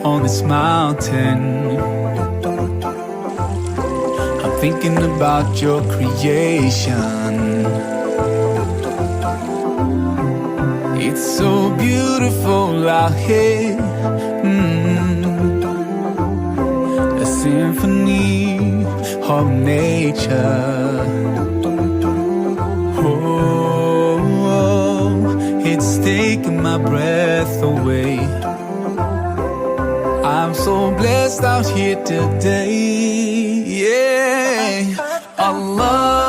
on this mountain. I'm thinking about your creation. It's so beautiful out here. A symphony of nature. Oh, it's taking my breath away. I'm so blessed out here today. Yeah, Allah.